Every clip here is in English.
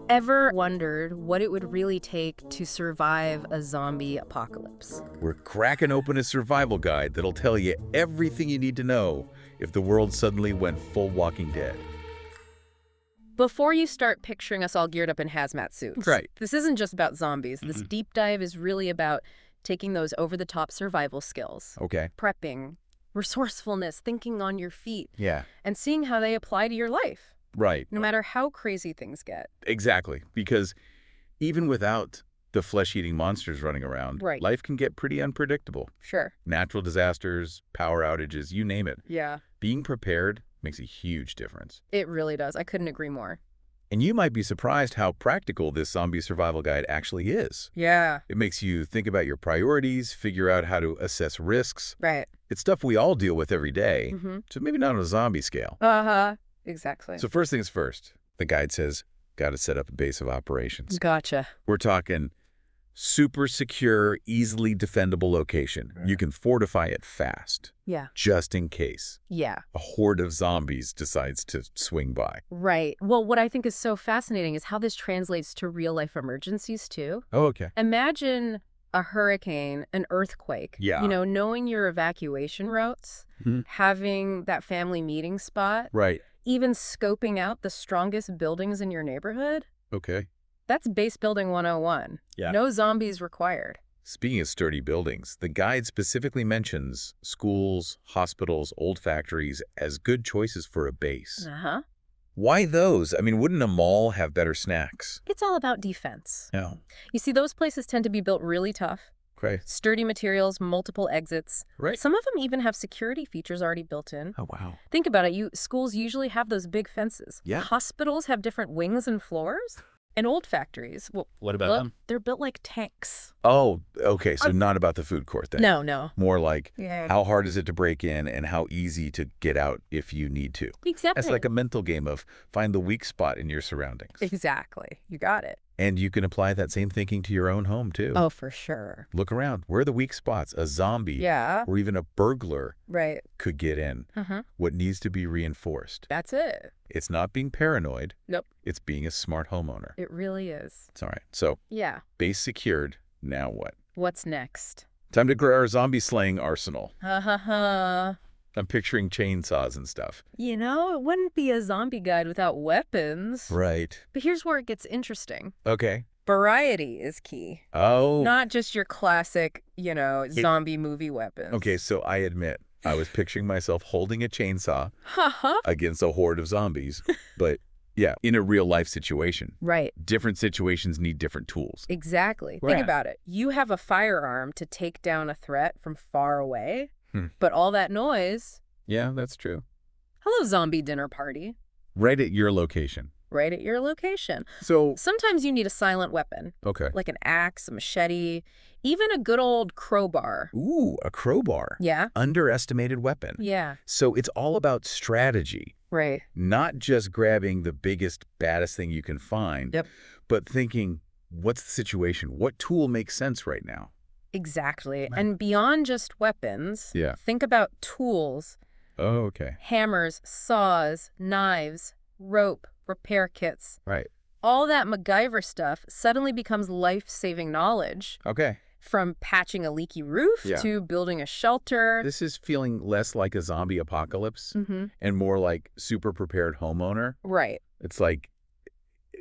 Ever wondered what it would really take to survive a zombie apocalypse? We're cracking open a survival guide that'll tell you everything you need to know if the world suddenly went full Walking Dead. Before you start picturing us all geared up in hazmat suits, Right. this isn't just about zombies. This deep dive is really about taking those over-the-top survival skills, Okay. prepping, resourcefulness, thinking on your feet, Yeah. and seeing how they apply to your life, Right. no matter how crazy things get. Exactly. Because even without the flesh-eating monsters running around, Right. life can get pretty unpredictable. Sure. Natural disasters, power outages, you name it. Yeah, Being prepared makes a huge difference. it really does. I couldn't agree more. And you might be surprised how practical this zombie survival guide actually is. Yeah. It makes you think about your priorities, figure out how to assess risks. Right. It's stuff we all deal with every day, Mm-hmm. so maybe not on a zombie scale. Uh-huh. Exactly. So first things first, the guide says, got to set up a base of operations. Gotcha. We're talking super secure, easily defendable location. You can fortify it fast, Yeah. just in case Yeah. a horde of zombies decides to swing by. Right. Well, what I think is so fascinating is how this translates to real-life emergencies, too. Oh, okay. Imagine a hurricane, an earthquake. Yeah. You know, knowing your evacuation routes, Mhm. having that family meeting spot, Right. even scoping out the strongest buildings in your neighborhood. Okay. That's base building 101. Yeah. No zombies required. Speaking of sturdy buildings, the guide specifically mentions schools, hospitals, old factories as good choices for a base. Uh-huh. Why those? I mean, wouldn't a mall have better snacks? It's all about defense. No. You see, those places tend to be built really tough. Okay. Sturdy materials, multiple exits. Right. Some of them even have security features already built in. Oh, wow. Think about it. Schools usually have those big fences. Yeah. Hospitals have different wings and floors. And old factories, well, What about them? they're built like tanks. Oh, okay. So not about the food court then. No. More like Yeah. how hard is it to break in and how easy to get out if you need to. Exactly. That's like a mental game of find the weak spot in your surroundings. Exactly. You got it. And you can apply that same thinking to your own home too. Oh, for sure. Look around. Where are the weak spots? A zombie Yeah. or even a burglar Right. could get in. Uh-huh. What needs to be reinforced? That's it. It's not being paranoid. Nope. It's being a smart homeowner. It really is. It's all right. So Yeah. base secured. Now what? What's next? Time to grow our zombie slaying arsenal. Ha ha ha. I'm picturing chainsaws and stuff. You know, it wouldn't be a zombie guide without weapons. Right. But here's where it gets interesting. Okay. Variety is key. Oh. Not just your classic, zombie movie weapons. Okay, so I admit, I was picturing myself holding a chainsaw Haha. against a horde of zombies. But yeah, in a real life situation, Right. different situations need different tools. Exactly. Right. Think about it. You have a firearm to take down a threat from far away, but all that noise, Yeah, that's true. hello, zombie dinner party, Right at your location. right at your location. So, Sometimes you need a silent weapon, okay. like an axe, a machete, even a good old crowbar. Ooh, a crowbar. Yeah? Underestimated weapon. Yeah. So it's all about strategy, Right. not just grabbing the biggest, baddest thing you can find, Yep. but thinking, what's the situation? What tool makes sense right now? Exactly. And beyond just weapons, Yeah. think about tools, Oh, okay. hammers, saws, knives, rope, repair kits. Right. All that MacGyver stuff suddenly becomes life-saving knowledge, Okay. from patching a leaky roof Yeah. to building a shelter. This is feeling less like a zombie apocalypse Mm-hmm. and more like super prepared homeowner. Right. It's like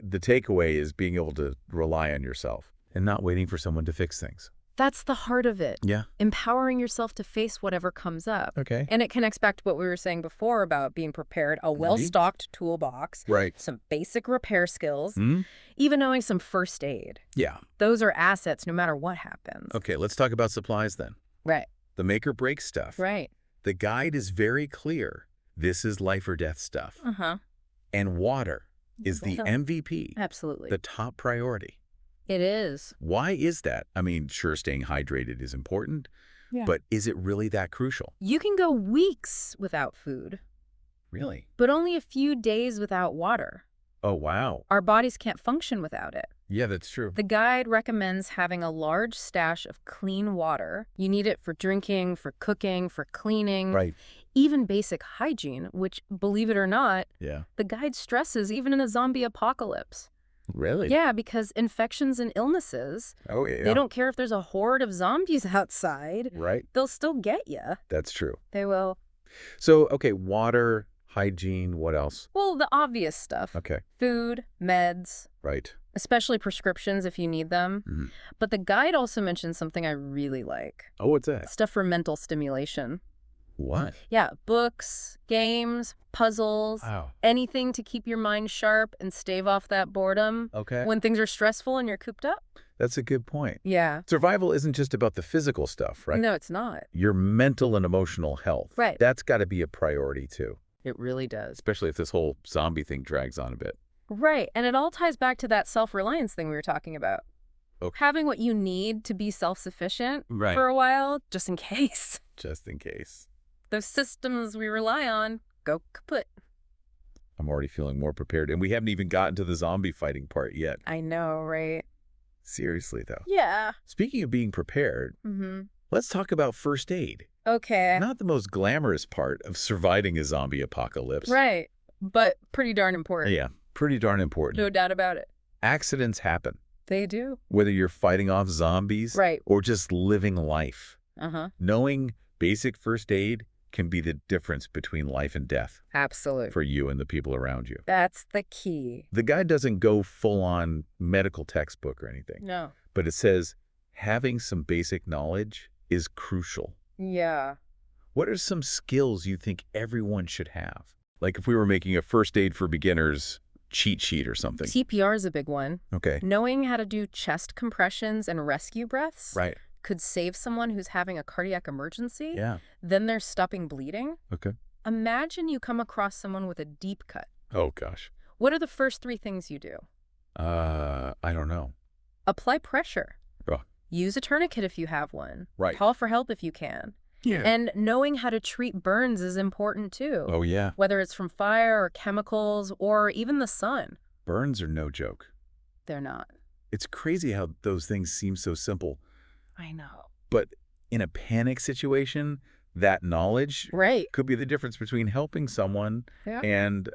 the takeaway is being able to rely on yourself and not waiting for someone to fix things. That's the heart of it. Yeah. Empowering yourself to face whatever comes up. Okay. And it connects back to what we were saying before about being prepared, a well-stocked toolbox, Right. some basic repair skills, Hmm? even knowing some first aid. Yeah. Those are assets no matter what happens. Okay, let's talk about supplies then. Right. The make or break stuff. Right. The guide is very clear. This is life or death stuff. Uh-huh. And water is the MVP, Absolutely. the top priority. It is. Why is that? I mean, sure, staying hydrated is important, Yeah. but is it really that crucial? You can go weeks without food, Really? but only a few days without water. Oh, wow. Our bodies can't function without it. Yeah, that's true. The guide recommends having a large stash of clean water. You need it for drinking, for cooking, for cleaning, Right. even basic hygiene, which, believe it or not, Yeah. the guide stresses even in a zombie apocalypse. Really? Yeah, because infections and illnesses, Oh, yeah. they don't care if there's a horde of zombies outside. Right. They'll still get you. That's true. They will. So, okay, water, hygiene, what else? Well, the obvious stuff. Okay. Food, meds, Right. especially prescriptions if you need them. Mhm. But the guide also mentions something I really like. Oh, what's that? Stuff for mental stimulation. What? Yeah, books, games, puzzles, Wow. anything to keep your mind sharp and stave off that boredom Okay. when things are stressful and you're cooped up. That's a good point. Yeah. Survival isn't just about the physical stuff, right? No, it's not. Your mental and emotional health. Right. That's got to be a priority too, It really does. especially if this whole zombie thing drags on a bit. Right. And it all ties back to that self-reliance thing we were talking about. Okay. Having what you need to be self-sufficient Right. for a while, just in case. Just in case. Those systems we rely on go kaput. I'm already feeling more prepared. And we haven't even gotten to the zombie fighting part yet. I know, right? Seriously, though. Yeah. Speaking of being prepared, let's talk about first aid. Okay. Not the most glamorous part of surviving a zombie apocalypse. Right. But pretty darn important. Yeah, pretty darn important. No doubt about it. Accidents happen, They do. whether you're fighting off zombies Right. or just living life. Uh-huh. Knowing basic first aid can be the difference between life and death Absolutely. for you and the people around you. That's the key. The guide doesn't go full-on medical textbook or anything, No. but it says having some basic knowledge is crucial. Yeah. What are some skills you think everyone should have? Like if we were making a first aid for beginners cheat sheet or something. CPR is a big one. Okay. Knowing how to do chest compressions and rescue breaths Right. could save someone who's having a cardiac emergency. Yeah. Then they're stopping bleeding. Okay. Imagine you come across someone with a deep cut. Oh, gosh. What are the first 3 things you do? I don't know. Apply pressure. Oh. Use a tourniquet if you have one. Right. Call for help if you can. Yeah. And knowing how to treat burns is important too. Oh, yeah. Whether it's from fire or chemicals or even the sun. Burns are no joke. They're not. It's crazy how those things seem so simple. I know. But in a panic situation, that knowledge Right. could be the difference between helping someone Yeah. and,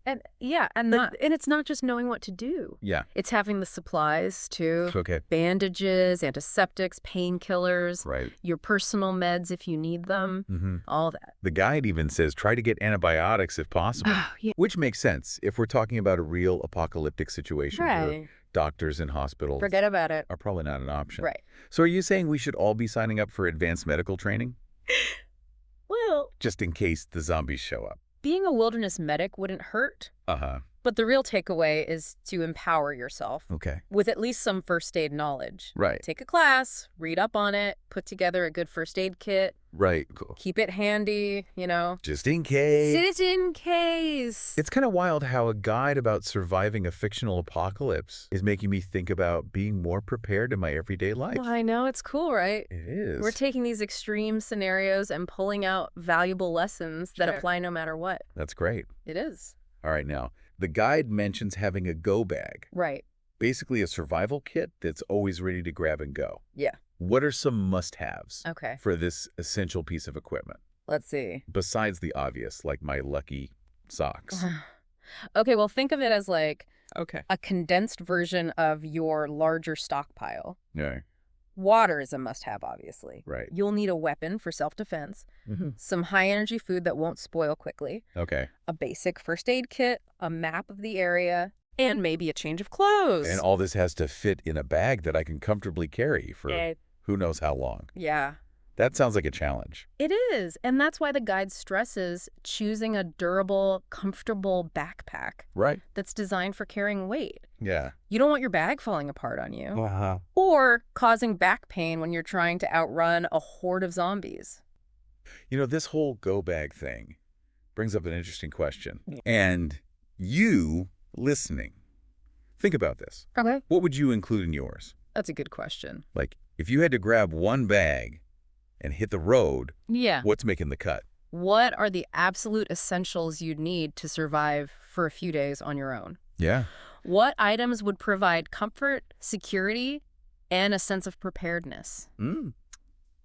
And yeah, and it's not just knowing what to do. yeah. It's having the supplies too. Okay. Bandages, antiseptics, painkillers, Right. your personal meds if you need them, Mm-hmm. all that. The guide even says try to get antibiotics if possible, Yeah. which makes sense if we're talking about a real apocalyptic situation where doctors and hospitals Forget about it. are probably not an option. Right. So are you saying we should all be signing up for advanced medical training? Well, Just in case the zombies show up. being a wilderness medic wouldn't hurt, Uh-huh. but the real takeaway is to empower yourself Okay. with at least some first aid knowledge. Right. Take a class, read up on it, put together a good first aid kit, Right. Cool. keep it handy, Just in case. Just in case. It's kind of wild how a guide about surviving a fictional apocalypse is making me think about being more prepared in my everyday life. Well, I know, it's cool, right? It is. We're taking these extreme scenarios and pulling out valuable lessons that Sure. apply no matter what. That's great. It is. All right, now, the guide mentions having a go bag, Right. basically a survival kit that's always ready to grab and go. Yeah. What are some must-haves Okay. for this essential piece of equipment, Let's see. besides the obvious, like my lucky socks? Okay, well, think of it as like Okay. a condensed version of your larger stockpile. Yeah, Water is a must-have, obviously. right. You'll need a weapon for self-defense, Mhm. some high-energy food that won't spoil quickly, Okay. a basic first aid kit, a map of the area, and maybe a change of clothes. And all this has to fit in a bag that I can comfortably carry for who knows how long. Yeah. That sounds like a challenge. It is, and that's why the guide stresses choosing a durable, comfortable backpack Right. that's designed for carrying weight. Yeah. You don't want your bag falling apart on you Uh-huh. or causing back pain when you're trying to outrun a horde of zombies. This whole go bag thing brings up an interesting question. And you listening, think about this. Okay. What would you include in yours? That's a good question. Like, if you had to grab one bag and hit the road, Yeah. what's making the cut? What are the absolute essentials you'd need to survive for a few days on your own? Yeah. What items would provide comfort, security, and a sense of preparedness?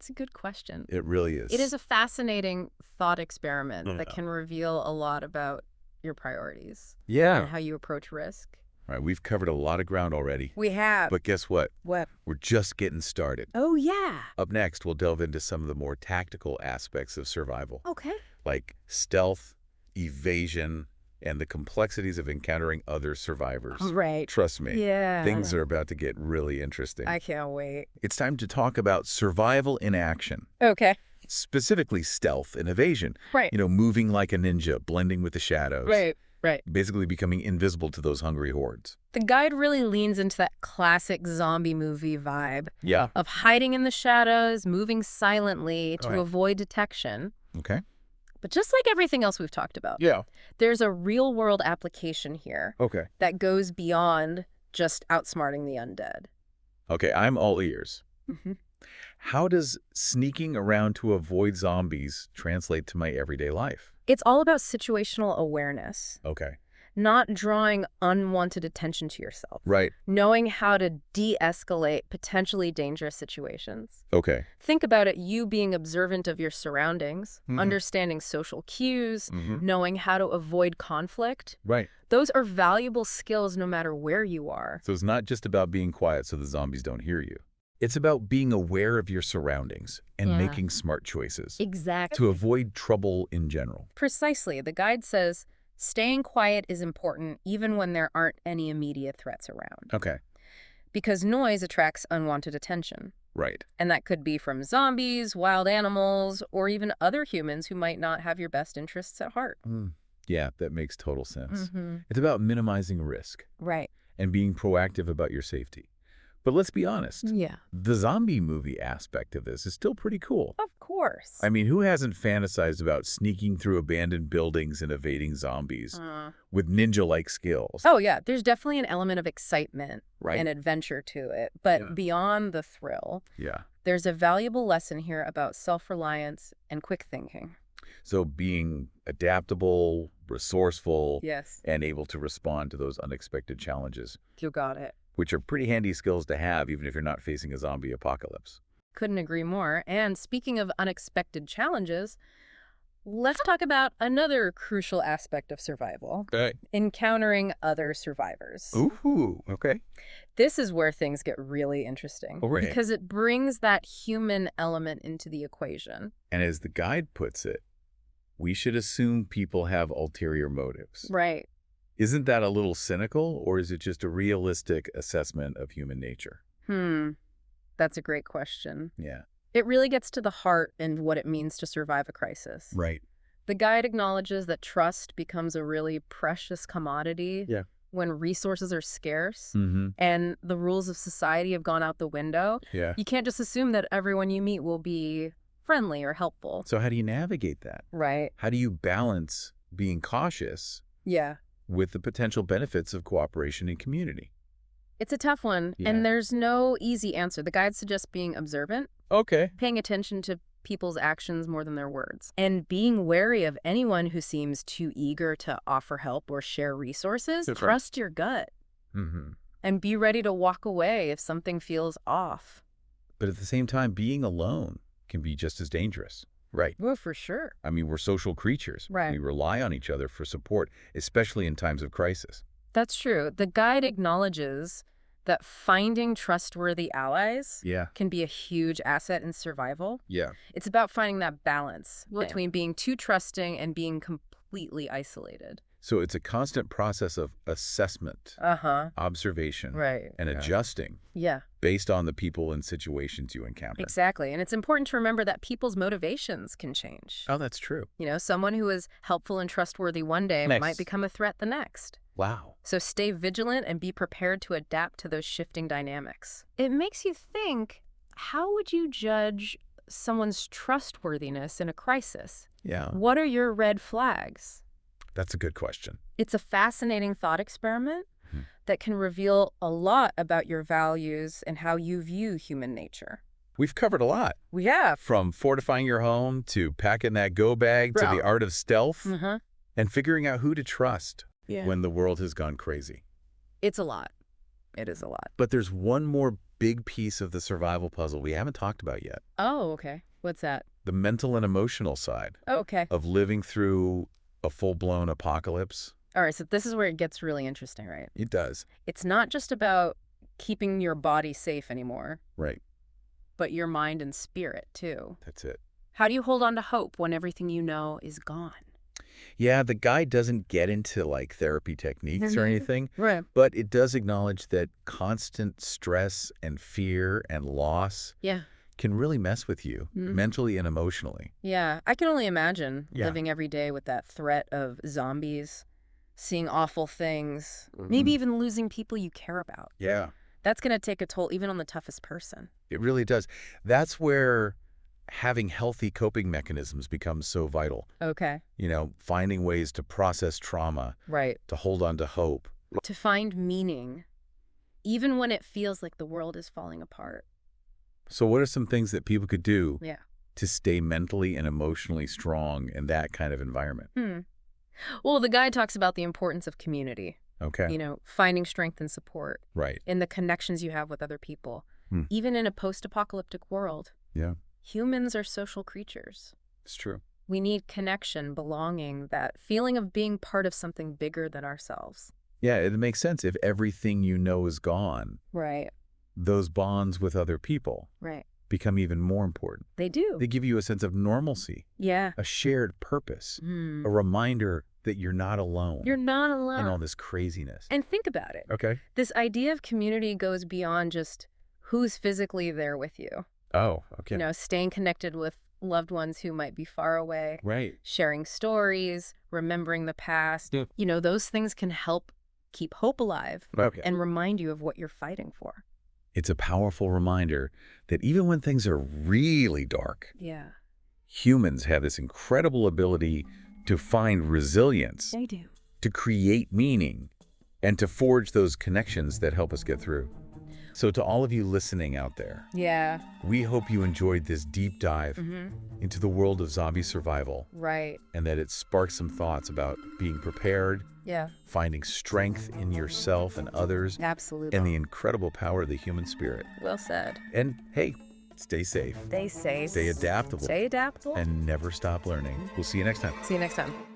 It's a good question. It really is. It is a fascinating thought experiment that can reveal a lot about your priorities and Yeah. how you approach risk. All right, we've covered a lot of ground already. We have. But guess what? What? We're just getting started. Oh, yeah. Up next, we'll delve into some of the more tactical aspects of survival, Okay. like stealth, evasion, and the complexities of encountering other survivors. Right. Trust me, Yeah. things are about to get really interesting. I can't wait. It's time to talk about survival in action, Okay. specifically stealth and evasion. Right. You know, moving like a ninja, blending with the shadows. Right. Right. Basically becoming invisible to those hungry hordes. The guide really leans into that classic zombie movie vibe Yeah. of hiding in the shadows, moving silently to Right. avoid detection. Okay. But just like everything else we've talked about, Yeah. there's a real-world application here Okay. that goes beyond just outsmarting the undead. Okay, I'm all ears. Mm-hmm. How does sneaking around to avoid zombies translate to my everyday life? It's all about situational awareness, Okay. not drawing unwanted attention to yourself, Right. knowing how to de-escalate potentially dangerous situations. Okay. Think about it, you being observant of your surroundings, Mhm. understanding social cues, Mm-hmm. knowing how to avoid conflict. Right. Those are valuable skills no matter where you are. So it's not just about being quiet so the zombies don't hear you. It's about being aware of your surroundings and Yeah. making smart choices Exactly. to avoid trouble in general. Precisely. The guide says staying quiet is important even when there aren't any immediate threats around, Okay. because noise attracts unwanted attention. Right. And that could be from zombies, wild animals, or even other humans who might not have your best interests at heart. Yeah, that makes total sense. Mm-hmm. It's about minimizing risk Right. and being proactive about your safety. But let's be honest, Yeah. the zombie movie aspect of this is still pretty cool. Of course. I mean, who hasn't fantasized about sneaking through abandoned buildings and evading zombies with ninja-like skills? Oh, yeah. There's definitely an element of excitement Right. and adventure to it. But Yeah. beyond the thrill, Yeah. there's a valuable lesson here about self-reliance and quick thinking. So being adaptable, resourceful, Yes. and able to respond to those unexpected challenges, You got it. which are pretty handy skills to have even if you're not facing a zombie apocalypse. Couldn't agree more. And speaking of unexpected challenges, let's talk about another crucial aspect of survival, Okay. encountering other survivors. Ooh, okay. This is where things get really interesting Oh, right. because it brings that human element into the equation. And as the guide puts it, we should assume people have ulterior motives. Right. Isn't that a little cynical, or is it just a realistic assessment of human nature? That's a great question. Yeah. It really gets to the heart and what it means to survive a crisis. Right. The guide acknowledges that trust becomes a really precious commodity Yeah. when resources are scarce Mm-hmm. and the rules of society have gone out the window. Yeah. You can't just assume that everyone you meet will be friendly or helpful. So how do you navigate that? Right. How do you balance being cautious Yeah. with the potential benefits of cooperation and community? It's a tough one, Yeah. and there's no easy answer. The guide suggests being observant, Okay. paying attention to people's actions more than their words, and being wary of anyone who seems too eager to offer help or share resources. That's right. Trust your gut Mm-hmm. and be ready to walk away if something feels off. But at the same time, being alone can be just as dangerous. Right. Well, for sure. I mean, we're social creatures. Right. We rely on each other for support, especially in times of crisis. That's true. The guide acknowledges that finding trustworthy allies Yeah. can be a huge asset in survival. Yeah. It's about finding that balance Right. between being too trusting and being completely isolated. So it's a constant process of assessment, Uh-huh. observation, Right. and adjusting Yeah, based on the people and situations you encounter. exactly. And it's important to remember that people's motivations can change. Oh, that's true. You know, someone who is helpful and trustworthy one day Nice. might become a threat the next. Wow. So stay vigilant and be prepared to adapt to those shifting dynamics. It makes you think, how would you judge someone's trustworthiness in a crisis? Yeah. What are your red flags? That's a good question. It's a fascinating thought experiment that can reveal a lot about your values and how you view human nature. We've covered a lot. We have. From fortifying your home to packing that go bag to Bro. the art of stealth Mm-hmm. and figuring out who to trust Yeah. when the world has gone crazy. It's a lot. It is a lot. But there's one more big piece of the survival puzzle we haven't talked about yet. Oh, okay. What's that? The mental and emotional side Oh, okay. of living through a full-blown apocalypse All right, so this is where it gets really interesting, right? It does. It's not just about keeping your body safe anymore, Right. but your mind and spirit, too. That's it. How do you hold on to hope when everything you know is gone? Yeah, the guide doesn't get into like therapy techniques or anything, Right. but it does acknowledge that constant stress and fear and loss Yeah. can really mess with you mentally and emotionally. Yeah. I can only imagine Yeah. living every day with that threat of zombies, seeing awful things, maybe even losing people you care about. Yeah, That's going to take a toll even on the toughest person. it really does. That's where having healthy coping mechanisms becomes so vital. Okay. Finding ways to process trauma, Right. to hold on to hope. To find meaning, even when it feels like the world is falling apart. So what are some things that people could do Yeah. to stay mentally and emotionally strong in that kind of environment? Well, the guide talks about the importance of community, Okay. finding strength and support Right. in the connections you have with other people. Hmm. Even in a post-apocalyptic world, Yeah, humans are social creatures. it's true. We need connection, belonging, that feeling of being part of something bigger than ourselves. Yeah, it makes sense if everything you know is gone. Right. Those bonds with other people Right. become even more important. They do. They give you a sense of normalcy, Yeah. a shared purpose, a reminder that you're not alone You're not alone. in all this craziness. And think about it. Okay. This idea of community goes beyond just who's physically there with you. Oh, okay. Staying connected with loved ones who might be far away, Right. sharing stories, remembering the past. Yeah. Those things can help keep hope alive Okay. and remind you of what you're fighting for. It's a powerful reminder that even when things are really dark, Yeah. humans have this incredible ability to find resilience, They do. to create meaning, and to forge those connections that help us get through. So to all of you listening out there, Yeah. we hope you enjoyed this deep dive Mm-hmm. into the world of zombie survival Right. and that it sparked some thoughts about being prepared, Yeah. finding strength in yourself and others, Absolutely. and the incredible power of the human spirit. Well said. And hey, stay safe, Stay safe. stay adaptable, Stay adaptable. and never stop learning. We'll see you next time. See you next time.